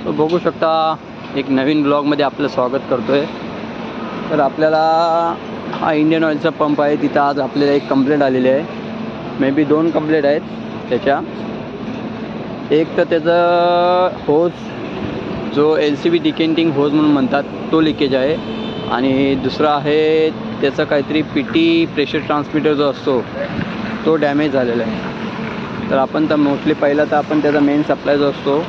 बघू शकता एक नवीन ब्लॉगमध्ये आपलं स्वागत करतो आहे. तर आपल्याला हा इंडियन ऑइलचा पंप आहे, तिथं आज आपल्याला एक कंप्लेंट आलेली आहे. मे बी 2 कंप्लेंट आहेत त्याच्या. एक तर त्याचं होज जो LCB डिकेंटिंग होज म्हणून म्हणतात तो लिकेज आहे, आणि दुसरा आहे त्याचा काहीतरी PT प्रेशर ट्रान्समीटर जो असतो तो डॅमेज झालेला आहे. तर आपण तर मोस्टली पहिला तर आपण त्याचा मेन सप्लाय जो असतो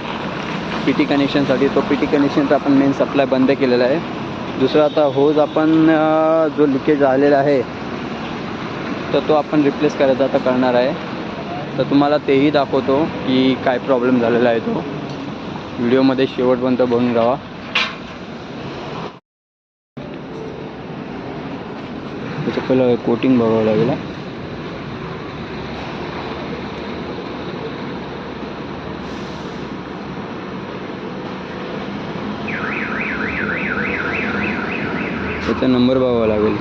PT कनेक्शनसाठी, तो PT कनेक्शनचा आपण मेन सप्लाय बंद केलेला आहे. दुसरा आता होज आपण जो लिकेज झालेला आहे तर तो आपण रिप्लेस करायचा आता करणार आहे. तर तुम्हाला तेही दाखवतो की काय प्रॉब्लेम झालेला आहे तो. व्हिडिओमध्ये शेवटपर्यंत बघून राहा. त्याचं पहिलं कोटिंग बघावं लागेल. त्याचा नंबर बघावा लागेल.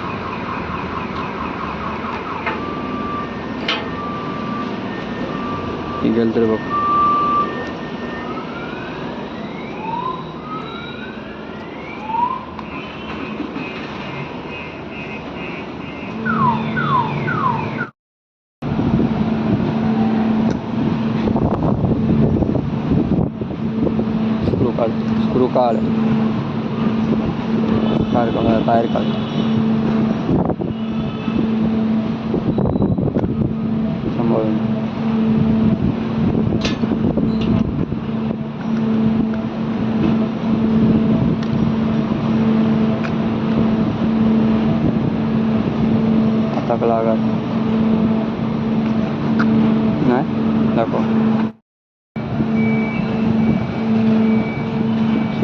निघेल तर बघ. स्क्रू काढ टायर काढ. सांभाळून आता लागा नाही दाखव.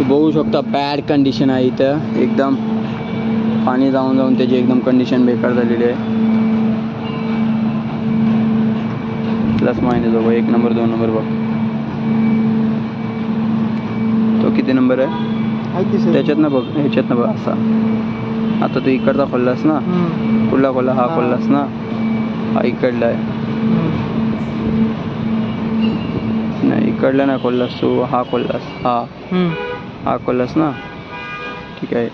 बघू शकता बॅड कंडिशन आहे इथं. एकदम पाणी जाऊन जाऊन त्याची एकदम कंडिशन बेकार झालेली आहे. प्लस मायनस बघ, 1 नंबर 2 नंबर बघ. तो किती नंबर आहे त्याच्यातनं बघ, ह्याच्यातनं बघ. असा आता तू इकडचा खोललास ना, कुठला खोलला? हा खोललास ना, हा इकडला आहे. नाही इकडला नाही खोललास तू, हा खोललास. हा खोललास ना, ठीक आहे.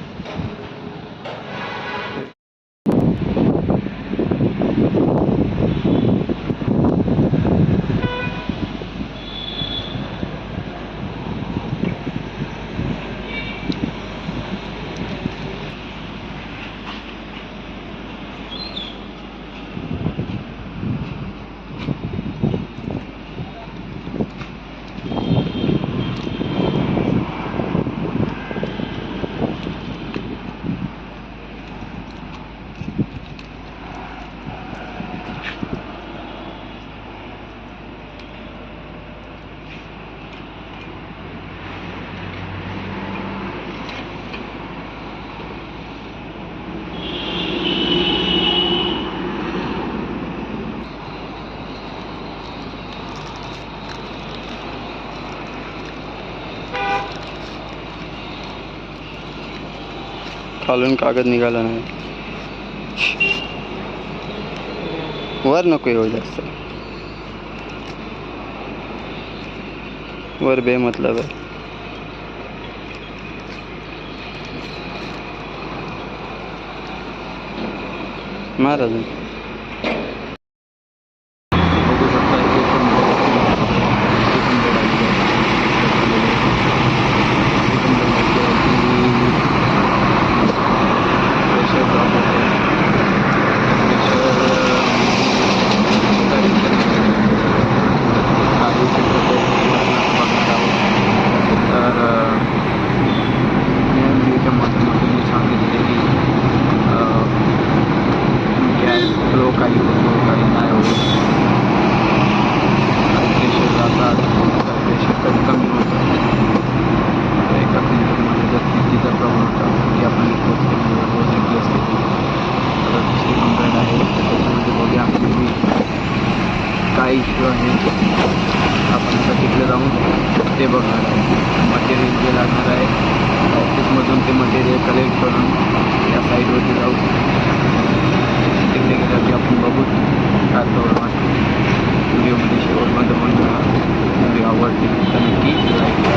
खालून कागद निघाला नाही. वर नको येऊ जास्त, वर बेमतलब आहे. महाराज काही होतो काही नाही होत. प्रेशर जातात, प्रेशर कधी कमी होतं. एका कंपनीमध्ये जर कितीचा प्रॉब्लेम होता की आपण रिप्लेस केली. आता दुसरी कंप्लेंट आहे तर त्याच्यामध्ये बघूया आपली काय इश्यू आहे. आपण आता तिकडे जाऊन ते बघणार आहे. मटेरियल जे लागणार आहे ऑफिसमधून ते मटेरियल कलेक्ट करून या साईडवरती जाऊ. तिकडे गेलं की आपण बघू काय प्रॉब्लेम आहे. व्हिडिओमध्ये शेवटपर्यंत पण व्हिडिओ आवडते तर नक्की लाईक